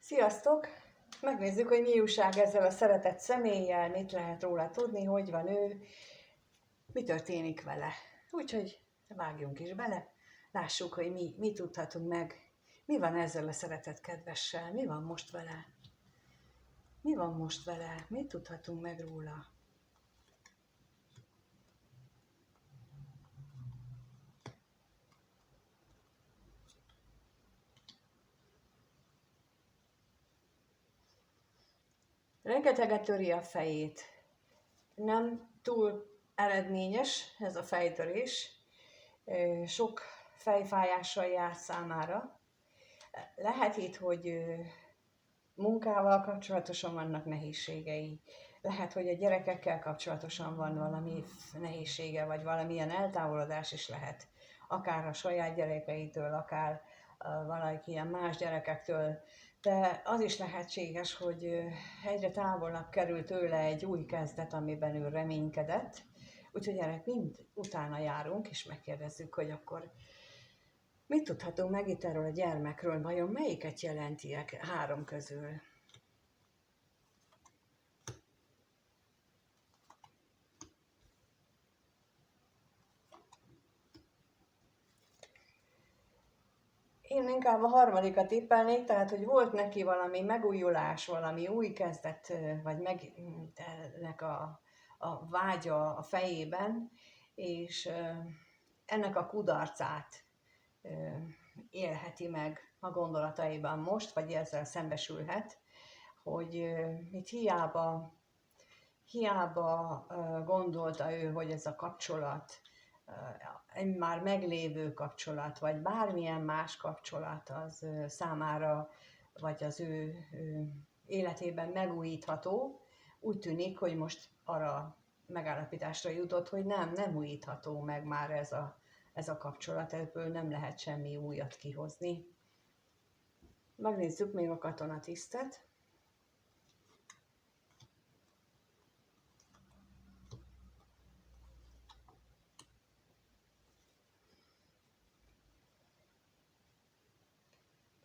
Sziasztok! Megnézzük, hogy mi újság ezzel a szeretett személlyel, mit lehet róla tudni, hogy van ő, mi történik vele. Úgyhogy vágjunk is bele, lássuk, hogy mi tudhatunk meg, mi van ezzel a szeretett kedvessel, mi van most vele. Mi van most vele, mit tudhatunk meg róla. Rengeteget töri a fejét. Nem túl eredményes ez a fejtörés. Sok fejfájással jár számára. Lehet itt, hogy munkával kapcsolatosan vannak nehézségei. Lehet, hogy a gyerekekkel kapcsolatosan van valami nehézsége, vagy valamilyen eltávolodás is lehet. Akár a saját gyerekeitől, akár valamilyen más gyerekektől. De az is lehetséges, hogy egyre távolabb kerül tőle egy új kezdet, amiben ő reménykedett. Úgyhogy ennek mind utána járunk, és megkérdezzük, hogy akkor mit tudhatunk meg itt erről a gyermekről, vajon melyiket jelenti három közül? Én inkább a harmadikat tippelnék, tehát hogy volt neki valami megújulás, valami új kezdet, vagy ennek a vágya a fejében, és ennek a kudarcát élheti meg a gondolataiban most, vagy ezzel szembesülhet, hogy itt hiába gondolta ő, hogy ez a kapcsolat, egy már meglévő kapcsolat, vagy bármilyen más kapcsolat az számára, vagy az ő életében megújítható, úgy tűnik, hogy most arra megállapításra jutott, hogy nem újítható meg már ez a kapcsolat, ebből nem lehet semmi újat kihozni. Megnézzük még a katonatisztet.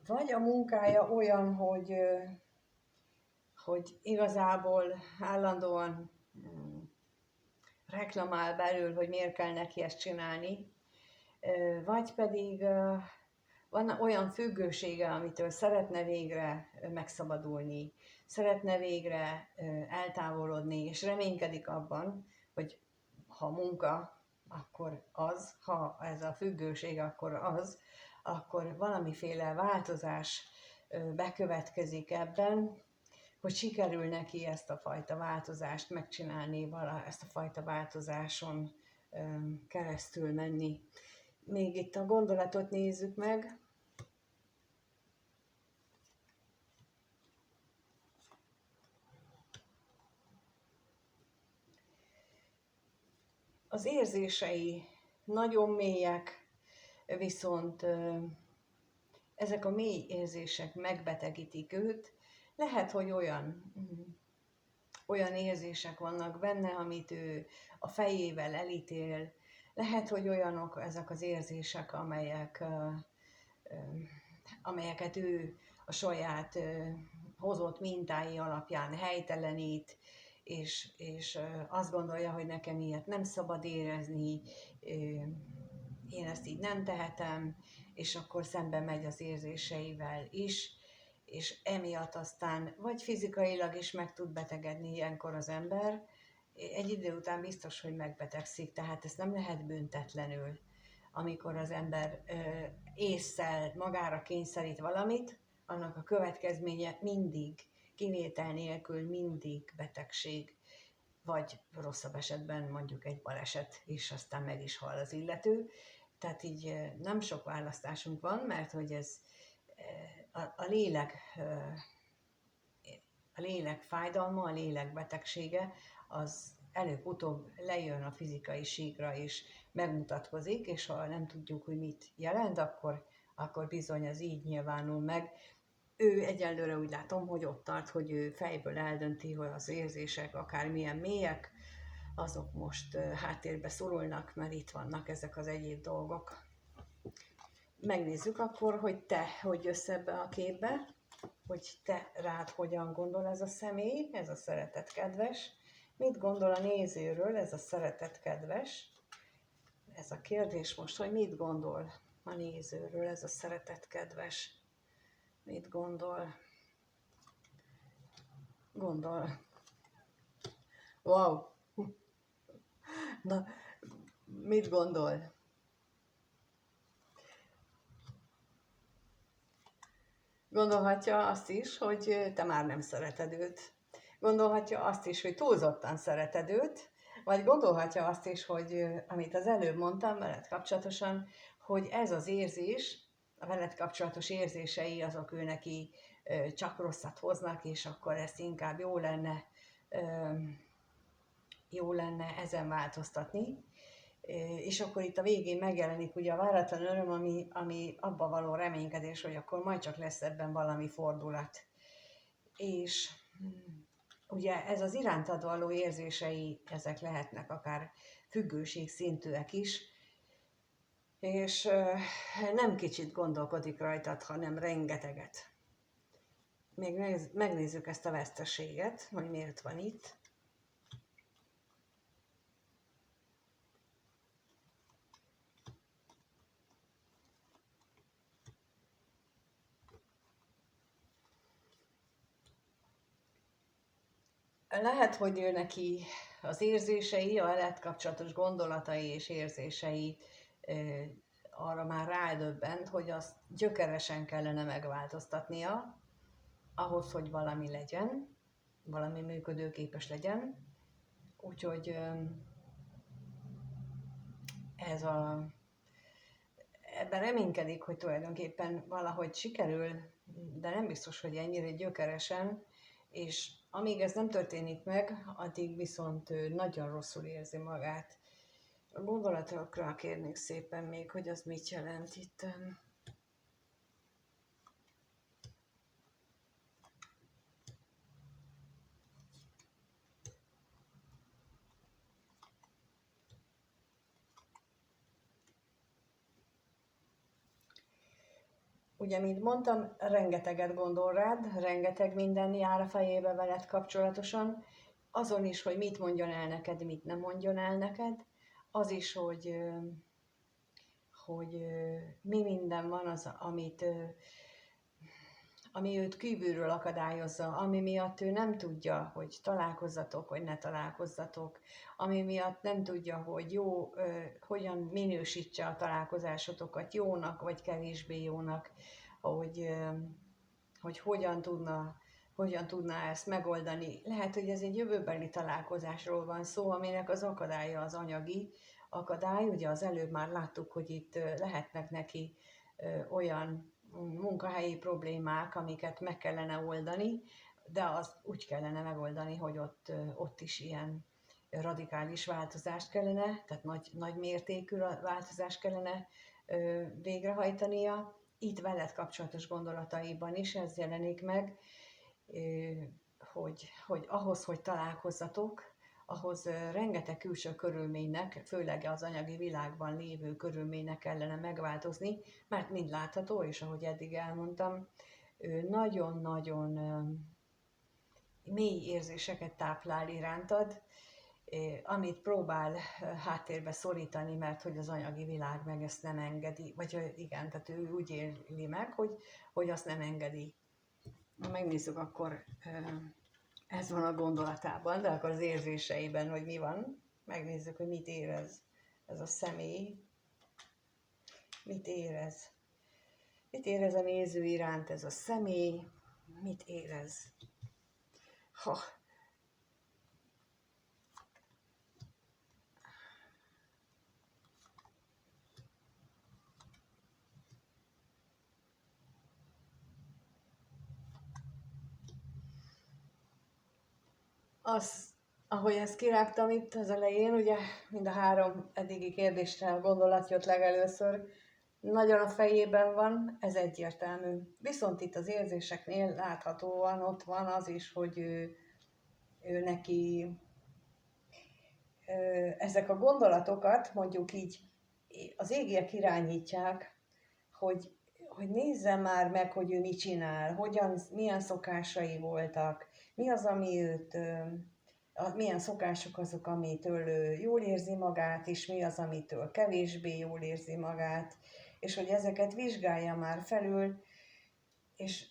Vagy a munkája olyan, hogy igazából állandóan reklamál belül, hogy miért kell neki ezt csinálni, vagy pedig van olyan függősége, amitől szeretne végre megszabadulni, szeretne végre eltávolodni, és reménykedik abban, hogy ha munka, akkor az, ha ez a függőség, akkor az, akkor valamiféle változás bekövetkezik ebben, hogy sikerül neki ezt a fajta változást megcsinálni, ezt a fajta változáson keresztül menni. Még itt a gondolatot nézzük meg. Az érzései nagyon mélyek, viszont ezek a mély érzések megbetegítik őt. Lehet, hogy olyan érzések vannak benne, amit ő a fejével elítél. Lehet, hogy olyanok ezek az érzések, amelyeket ő a saját hozott mintái alapján helytelenít, és azt gondolja, hogy nekem ilyet nem szabad érezni, én ezt így nem tehetem, és akkor szembe megy az érzéseivel is, és emiatt aztán vagy fizikailag is meg tud betegedni ilyenkor az ember, egy idő után biztos, hogy megbetegszik, tehát ezt nem lehet büntetlenül. Amikor az ember ésszel magára kényszerít valamit, annak a következménye mindig, kivétel nélkül mindig betegség, vagy rosszabb esetben mondjuk egy baleset, és aztán meg is hal az illető. Tehát így nem sok választásunk van, mert hogy ez a lélek fájdalma, a lélek betegsége, az előbb-utóbb lejön a fizikai síkra és megmutatkozik, és ha nem tudjuk, hogy mit jelent, akkor bizony az így nyilvánul meg. Ő egyelőre úgy látom, hogy ott tart, hogy ő fejből eldönti, hogy az érzések akármilyen mélyek, azok most háttérbe szorulnak, mert itt vannak ezek az egyéb dolgok. Megnézzük akkor, hogy te hogy jössz ebbe a képbe. hogy te rád hogyan gondol ez a személy, ez a szeretett kedves, mit gondol a nézőről ez a szeretett kedves. Ez a kérdés most, hogy mit gondol a nézőről ez a szeretett kedves. Mit gondol? Gondol. Wow! Na, mit gondol? Gondolhatja azt is, hogy te már nem szereted őt. Gondolhatja azt is, hogy túlzottan szereted őt, vagy gondolhatja azt is, hogy amit az előbb mondtam veled kapcsolatosan, hogy ez az érzés, a veled kapcsolatos érzései azok ő neki csak rosszat hoznak, és akkor ezt inkább jó lenne ezen változtatni. És akkor itt a végén megjelenik ugye a váratlan öröm, ami abba való reménykedés, hogy akkor majd csak lesz ebben valami fordulat. És ugye ez az irántad való érzései, ezek lehetnek akár függőség szintűek is, és nem kicsit gondolkodik rajtad, hanem rengeteget. Még megnézzük ezt a veszteséget, hogy miért van itt. Lehet, hogy ő neki az érzései, a veled kapcsolatos gondolatai és érzései arra már rádöbbent, hogy azt gyökeresen kellene megváltoztatnia, ahhoz, hogy valami legyen, valami működőképes legyen. Úgyhogy ebben reménykedik, hogy tulajdonképpen valahogy sikerül, de nem biztos, hogy ennyire gyökeresen, és amíg ez nem történik meg, addig viszont ő nagyon rosszul érzi magát. A gondolatokra kérnék szépen még, hogy az mit jelent itt. Ugye, mint mondtam, rengeteget gondol rád, rengeteg minden jár a fejébe veled kapcsolatosan, azon is, hogy mit mondjon el neked, mit nem mondjon el neked, az is, hogy mi minden van az, ami őt kívülről akadályozza, ami miatt ő nem tudja, hogy találkozzatok, vagy ne találkozzatok, ami miatt nem tudja, hogy hogyan minősítse a találkozásotokat jónak, vagy kevésbé jónak, hogy hogyan tudná ezt megoldani. Lehet, hogy ez egy jövőbeli találkozásról van szó, aminek az akadálya az anyagi akadály. Ugye az előbb már láttuk, hogy itt lehetnek neki olyan munkahelyi problémák, amiket meg kellene oldani, de azt úgy kellene megoldani, hogy ott is ilyen radikális változást kellene, tehát nagy mértékű változást kellene végrehajtania. Itt veled kapcsolatos gondolataiban is ez jelenik meg, hogy ahhoz, hogy találkozzatok, ahhoz rengeteg külső körülménynek, főleg az anyagi világban lévő körülménynek kellene megváltozni, mert mind látható, és ahogy eddig elmondtam, ő nagyon-nagyon mély érzéseket táplál irántad, amit próbál háttérbe szorítani, mert hogy az anyagi világ meg ezt nem engedi, vagy igen, tehát ő úgy éli meg, hogy azt nem engedi. Megnézzük akkor, ez van a gondolatában, de akkor az érzéseiben, hogy mi van. Megnézzük, hogy mit érez ez a személy. Mit érez? Mit érez a néző iránt ez a személy? Mit érez? Ahogy ezt kirágtam itt az elején, ugye mind a három eddigi kérdésre a gondolat jött legelőször, nagyon a fejében van, ez egyértelmű. Viszont itt az érzéseknél láthatóan ott van az is, hogy ő neki ezek a gondolatokat, mondjuk így, az égiek irányítják, hogy nézze már meg, hogy ő mit csinál, milyen szokásai voltak, mi az, ami őt, milyen szokások azok, amitől ő jól érzi magát, és mi az, amitől kevésbé jól érzi magát, és hogy ezeket vizsgálja már felül, és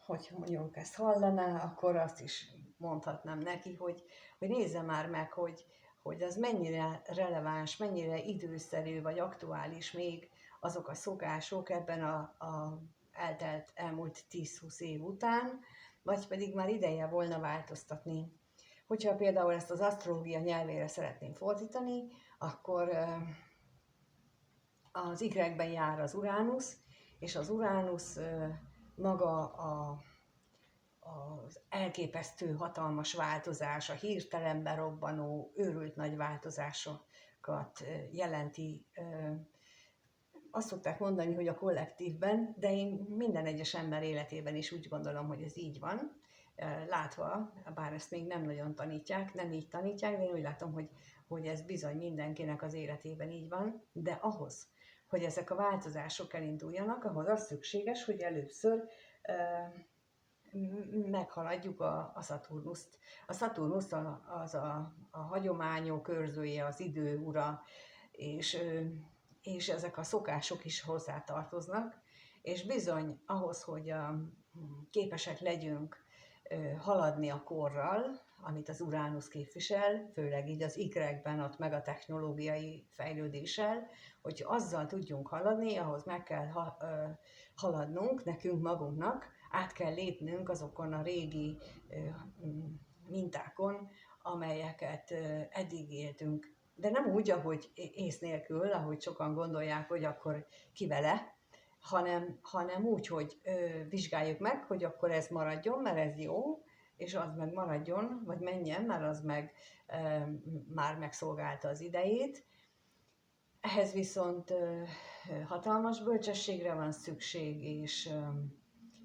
hogy mondjuk ezt hallaná, akkor azt is mondhatnám neki, hogy nézze már meg, hogy az mennyire releváns, mennyire időszerű vagy aktuális még azok a szokások ebben a elmúlt 10-20 év után, vagy pedig már ideje volna változtatni. Hogyha például ezt az asztrológia nyelvére szeretném fordítani, akkor az ikrekben jár az Uránusz, és az Uránusz maga az elképesztő hatalmas változás, a hirtelen berobbanó, őrült nagy változásokat jelenti. Azt szokták mondani, hogy a kollektívben, de én minden egyes ember életében is úgy gondolom, hogy ez így van, látva, bár ezt még nem nagyon tanítják, nem így tanítják, de én úgy látom, hogy ez bizony mindenkinek az életében így van, de ahhoz, hogy ezek a változások elinduljanak, ahhoz az szükséges, hogy először meghaladjuk a Szaturnuszt. A Szaturnusz az a hagyományok őrzője, az idő ura, és ezek a szokások is hozzátartoznak, és bizony ahhoz, hogy képesek legyünk haladni a korral, amit az Uránusz képvisel, főleg így az ikrekben, ott meg a technológiai fejlődéssel, hogy azzal tudjunk haladni, ahhoz meg kell haladnunk nekünk magunknak, át kell lépnünk azokon a régi mintákon, amelyeket eddig éltünk. De nem úgy, ahogy ész nélkül, ahogy sokan gondolják, hogy akkor ki vele, hanem úgy, hogy vizsgáljuk meg, hogy akkor ez maradjon, mert ez jó, és az meg maradjon, vagy menjen, mert az meg már megszolgálta az idejét. Ehhez viszont hatalmas bölcsességre van szükség, és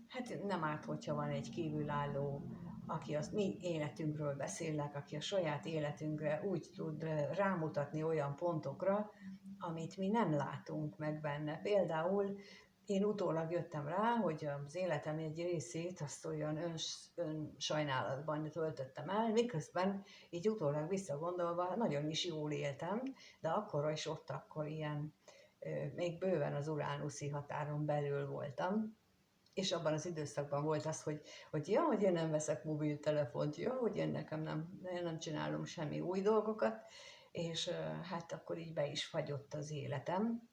hát nem árt, hogyha van egy kívülálló, aki az mi életünkről beszélnek, aki a saját életünkre úgy tud rámutatni olyan pontokra, amit mi nem látunk meg benne. Például én utólag jöttem rá, hogy az életem egy részét azt olyan önsajnálatban töltöttem el, miközben így utólag visszagondolva nagyon is jól éltem, de akkor is ott akkor ilyen, még bőven az uránuszi határon belül voltam, és abban az időszakban volt az, hogy én nem veszek mobiltelefont, hogy én nem csinálom semmi új dolgokat, és hát akkor így be is fagyott az életem.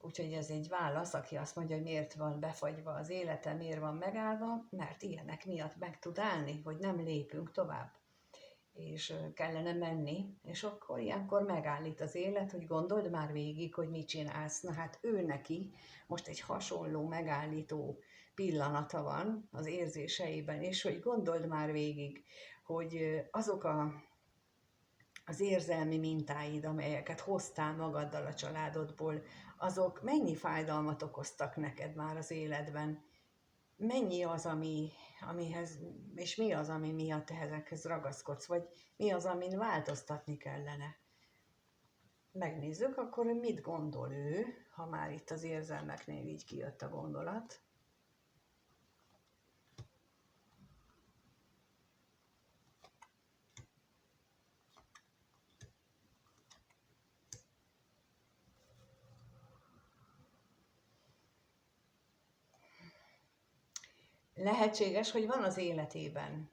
Úgyhogy ez egy válasz, aki azt mondja, hogy miért van befagyva az élete, miért van megállva, mert ilyenek miatt meg tud állni, hogy nem lépünk tovább. És kellene menni, és akkor ilyenkor megállít az élet, hogy gondold már végig, hogy mit csinálsz. Na hát ő neki most egy hasonló megállító pillanata van az érzéseiben, és hogy gondold már végig, hogy azok az érzelmi mintáid, amelyeket hoztál magaddal a családodból, azok mennyi fájdalmat okoztak neked már az életben, mennyi az, amihez, és mi az, ami miatt te ezekhez ragaszkodsz, vagy mi az, amin változtatni kellene. Megnézzük, akkor mit gondol ő, ha már itt az érzelmeknél így kijött a gondolat. Lehetséges, hogy van az életében,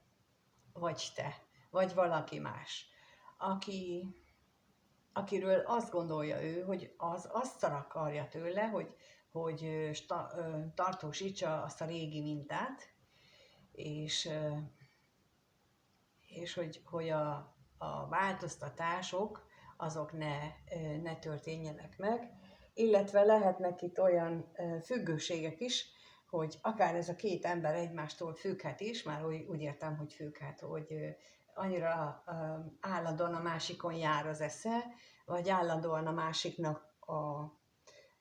vagy te, vagy valaki más, akiről azt gondolja ő, hogy az azt akarja tőle, hogy tartósítsa azt a régi mintát, és hogy a változtatások azok ne történjenek meg, illetve lehetnek itt olyan függőségek is, hogy akár ez a két ember egymástól függhet is, már úgy értem, hogy függhet, hogy annyira állandóan a másikon jár az esze, vagy állandóan a másiknak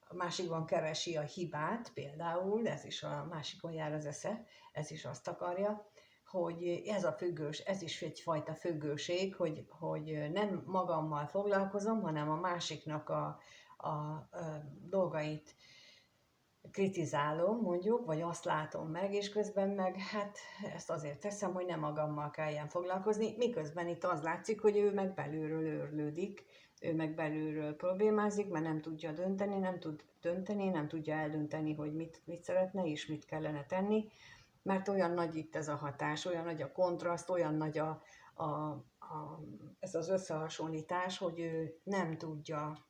a másikban keresi a hibát, például, ez is a másikon jár az esze, ez is azt akarja, hogy ez a függős, ez is egyfajta függőség, hogy nem magammal foglalkozom, hanem a másiknak a dolgait kritizálom mondjuk, vagy azt látom meg, és közben meg hát ezt azért teszem, hogy nem magammal kelljen foglalkozni, miközben itt az látszik, hogy ő meg belülről őrlődik, ő meg belülről problémázik, mert nem tudja dönteni, nem tud dönteni, nem tudja eldönteni, hogy mit szeretne és mit kellene tenni, mert olyan nagy itt ez a hatás, olyan nagy a kontraszt, olyan nagy ez az összehasonlítás, hogy ő nem tudja,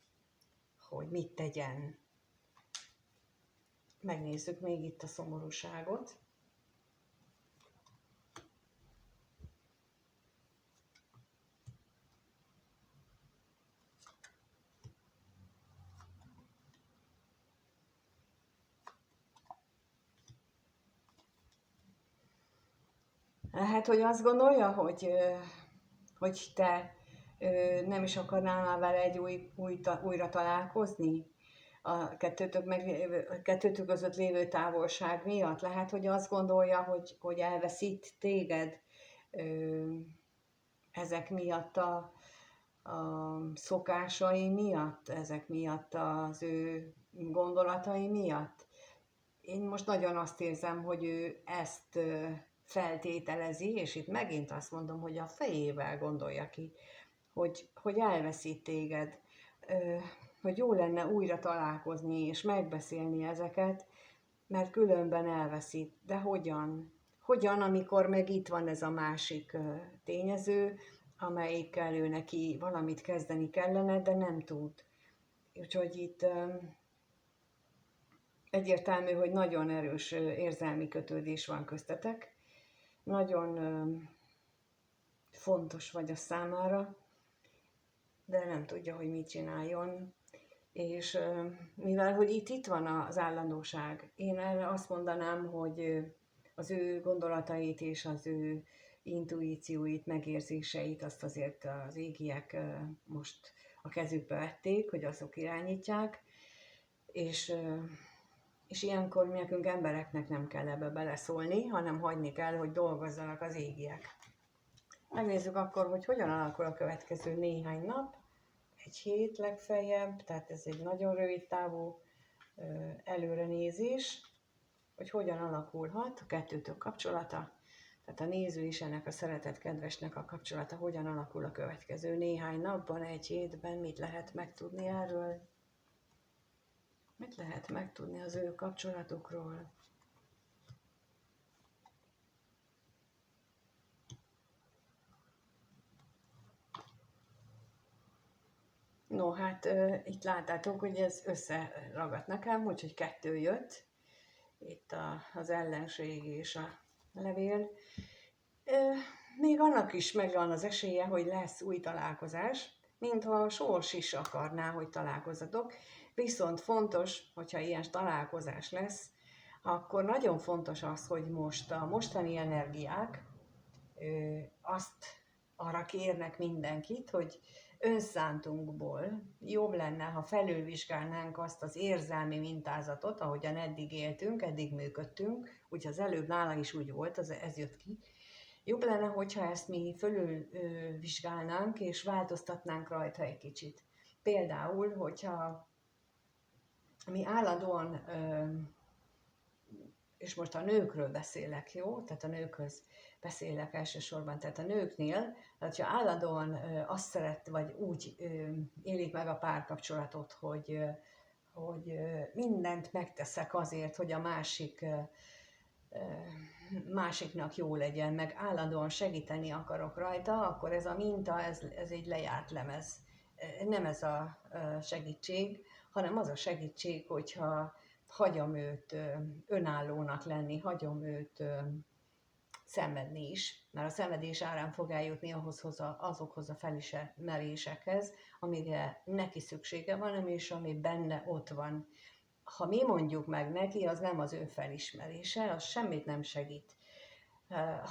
hogy mit tegyen. Megnézzük még itt a szomorúságot. Lehet, hogy azt gondolja, hogy te nem is akarnál már vele újra találkozni a kettőtök között lévő távolság miatt. Lehet, hogy azt gondolja, hogy elveszít téged ezek miatt a szokásai miatt, ezek miatt az ő gondolatai miatt. Én most nagyon azt érzem, hogy ő ezt feltételezi, és itt megint azt mondom, hogy a fejével gondolja ki, hogy elveszít téged, hogy jó lenne újra találkozni és megbeszélni ezeket, mert különben elveszít. De hogyan? Hogyan, amikor meg itt van ez a másik tényező, amelyikkel ő neki valamit kezdeni kellene, de nem tud. Úgyhogy itt egyértelmű, hogy nagyon erős érzelmi kötődés van köztetek. Nagyon fontos vagy a számára, de nem tudja, hogy mit csináljon. És mivel, hogy itt van az állandóság, én erre azt mondanám, hogy az ő gondolatait és az ő intuícióit, megérzéseit, azt azért az égiek most a kezükbe vették, hogy azok irányítják, és ilyenkor mi nekünk embereknek nem kell ebbe beleszólni, hanem hagyni kell, hogy dolgozzanak az égiek. Megnézzük akkor, hogy hogyan alakul a következő néhány nap, egy hét legfeljebb, tehát ez egy nagyon rövid távú előrenézés, hogy hogyan alakulhat a kettőtök kapcsolata, tehát a néző is ennek a szeretett kedvesnek a kapcsolata hogyan alakul a következő néhány napban, egy hétben, mit lehet megtudni erről, mit lehet megtudni az ő kapcsolatukról. No, hát itt láttátok, hogy ez összeragadt nekem, úgyhogy 2 jött. Itt az ellenség és a levél. Még annak is megvan az esélye, hogy lesz új találkozás, mintha a sors is akarná, hogy találkozzatok. Viszont fontos, hogyha ilyen találkozás lesz, akkor nagyon fontos az, hogy most a mostani energiák azt arra kérnek mindenkit, hogy önszántunkból jobb lenne, ha felülvizsgálnánk azt az érzelmi mintázatot, ahogyan eddig éltünk, eddig működtünk, úgyhogy az előbb nála is úgy volt, ez jött ki. Jobb lenne, hogyha ezt mi fölülvizsgálnánk, és változtatnánk rajta egy kicsit. Például, hogyha mi állandóan, és most a nőkről beszélek, jó? Tehát a nőkhöz beszélek elsősorban, tehát a nőknél, hogyha állandóan azt vagy úgy élik meg a párkapcsolatot, hogy mindent megteszek azért, hogy a másiknak jó legyen, meg állandóan segíteni akarok rajta, akkor ez a minta, ez egy lejárt lemez. Nem ez a segítség, hanem az a segítség, hogyha hagyom őt önállónak lenni, hagyom őt szenvedni is, mert a szenvedés árán fog eljutni azokhoz a felismerésekhez, amire neki szüksége van, és ami benne ott van. Ha mi mondjuk meg neki, az nem az ő felismerése, az semmit nem segít.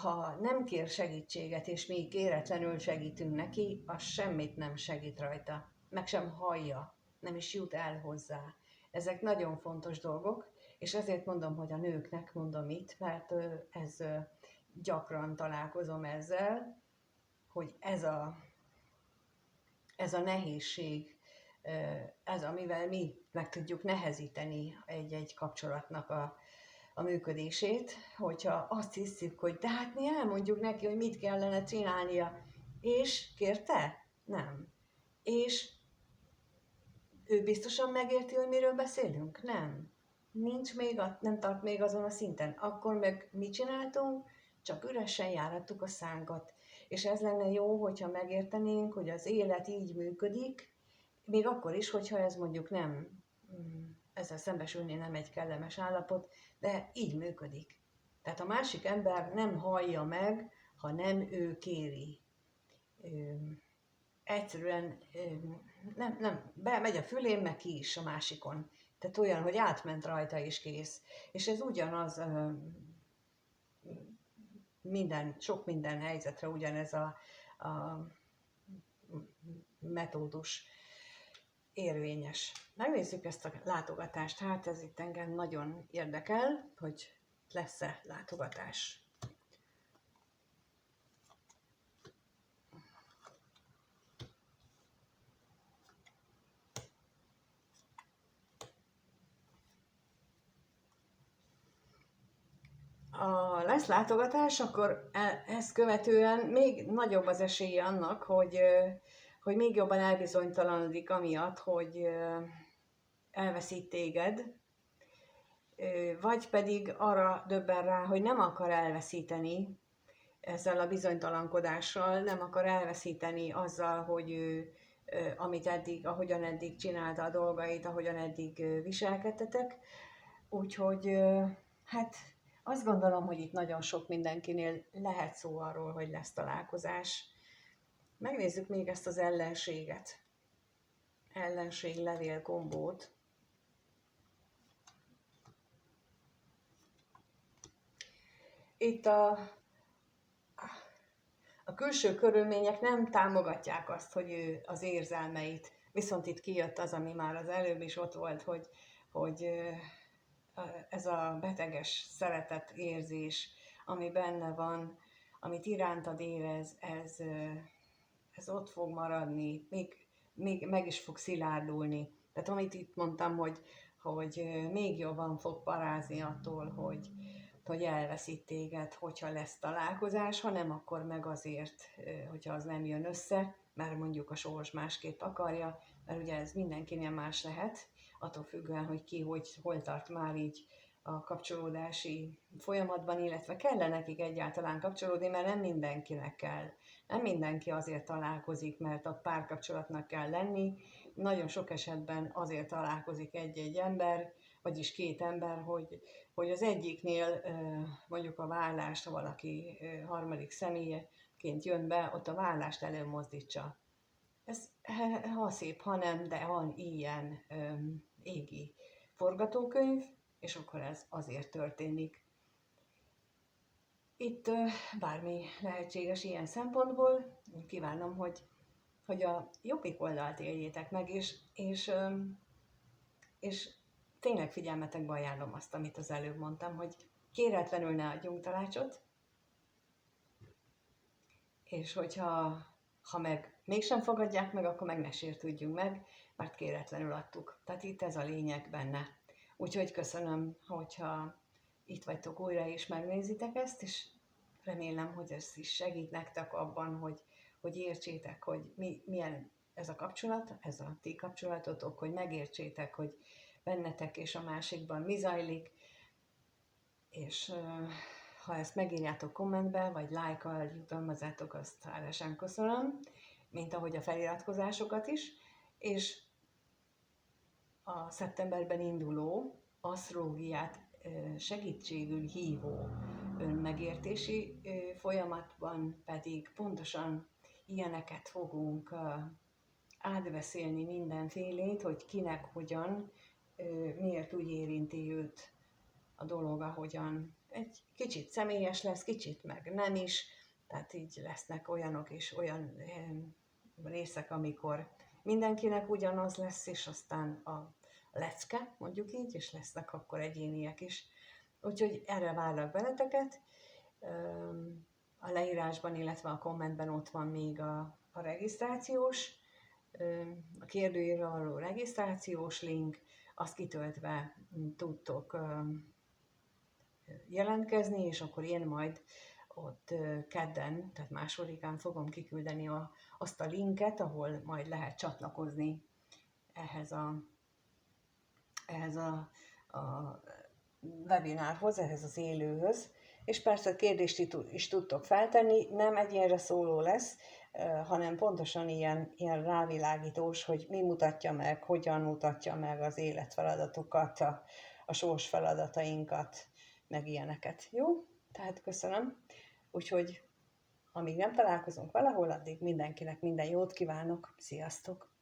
Ha nem kér segítséget, és mi kéretlenül segítünk neki, az semmit nem segít rajta. Meg sem hallja, nem is jut el hozzá. Ezek nagyon fontos dolgok, és ezért mondom, hogy a nőknek mondom itt, mert ez gyakran találkozom ezzel, hogy ez a nehézség ez, amivel mi meg tudjuk nehezíteni egy kapcsolatnak a működését, hogyha azt hiszük, hogy de hát mi elmondjuk neki, hogy mit kellene csinálnia, és kérte? Nem. És ő biztosan megérti, hogy miről beszélünk? Nem. Nincs még, nem tart még azon a szinten. Akkor meg mit csináltunk? Csak üresen járattuk a szánkat. És ez lenne jó, hogyha megértenénk, hogy az élet így működik, még akkor is, hogyha ez mondjuk nem, ezzel szembesülni nem egy kellemes állapot, de így működik. Tehát a másik ember nem hallja meg, ha nem ő kéri. Egyszerűen bemegy a fülén, meg ki is a másikon. Tehát olyan, hogy átment rajta és kész. És ez ugyanaz sok minden helyzetre ugyanez a metódus érvényes. Megnézzük ezt a látogatást. Hát ez itt engem nagyon érdekel, hogy lesz-e látogatás. Ha lesz látogatás, akkor ezt követően még nagyobb az esélye annak, hogy még jobban elbizonytalanodik amiatt, hogy elveszít téged, vagy pedig arra döbben rá, hogy nem akar elveszíteni ezzel a bizonytalankodással, nem akar elveszíteni azzal, hogy ő, ahogyan eddig csinálta a dolgait, ahogyan eddig viselkedtetek. Úgyhogy hát azt gondolom, hogy itt nagyon sok mindenkinél lehet szó arról, hogy lesz találkozás. Megnézzük még ezt az ellenséget. Ellenség-levél kombót. Itt a külső körülmények nem támogatják azt, hogy ő az érzelmeit, viszont itt kijött az, ami már az előbb is ott volt, hogy ez a beteges szeretetérzés, ami benne van, amit irántad érez, ez ott fog maradni, még meg is fog szilárdulni. Tehát amit itt mondtam, hogy még jobban fog parázni attól, hogy elveszít téged, hogyha lesz találkozás, ha nem, akkor meg azért, hogyha az nem jön össze, mert mondjuk a sors másképp akarja, mert ugye ez mindenkinél más lehet, attól függően, hogy ki, hol tart már így a kapcsolódási folyamatban, illetve kell nekik egyáltalán kapcsolódni, mert nem mindenkinek kell. Nem mindenki azért találkozik, mert a párkapcsolatnak kell lenni. Nagyon sok esetben azért találkozik egy-egy ember, vagyis két ember, hogy az egyiknél mondjuk a vállást, ha valaki harmadik személyeként jön be, ott a vállást előmozdítsa. Ez ha szép, ha nem, de van ilyen égi forgatókönyv, és akkor ez azért történik. Itt bármi lehetséges ilyen szempontból, kívánom, hogy a jobbik oldalt éljétek meg, és tényleg figyelmetekbe ajánlom azt, amit az előbb mondtam, hogy kéretlenül ne adjunk tanácsot, és hogyha meg mégsem fogadják meg, akkor meg ne sértődjünk meg, mert kéretlenül adtuk. Tehát itt ez a lényeg benne. Úgyhogy köszönöm, hogyha itt vagytok újra és megnézitek ezt, és remélem, hogy ez is segít nektek abban, hogy értsétek, hogy milyen ez a kapcsolat, ez a ti kapcsolatotok, hogy megértsétek, hogy bennetek és a másikban mi zajlik, és ha ezt megírjátok kommentbe, vagy lájkkal jutalmazzátok, azt hálásan köszönöm, mint ahogy a feliratkozásokat is, és a szeptemberben induló asztrológiát segítségül hívó önmegértési folyamatban pedig pontosan ilyeneket fogunk átbeszélni, mindenfélét, hogy kinek hogyan, miért úgy érinti őt a dolog, ahogyan. Egy kicsit személyes lesz, kicsit meg nem is, tehát így lesznek olyanok és olyan részek, amikor mindenkinek ugyanaz lesz, és aztán a lecke, mondjuk így, és lesznek akkor egyéniek is. Úgyhogy erre várlak benneteket. A leírásban, illetve a kommentben ott van még a regisztrációs a kérdőívre való regisztrációs link, azt kitöltve tudtok jelentkezni, és akkor én majd ott kedden, tehát 2-án fogom kiküldeni azt a linket, ahol majd lehet csatlakozni ehhez a webinárhoz, ehhez az élőhöz, és persze kérdést is tudtok feltenni, nem egyénre szóló lesz, hanem pontosan ilyen rávilágítós, hogy mi mutatja meg, hogyan mutatja meg az életfeladatokat, a sors feladatainkat, meg ilyeneket. Jó? Tehát köszönöm. Úgyhogy amíg nem találkozunk valahol, addig mindenkinek minden jót kívánok. Sziasztok!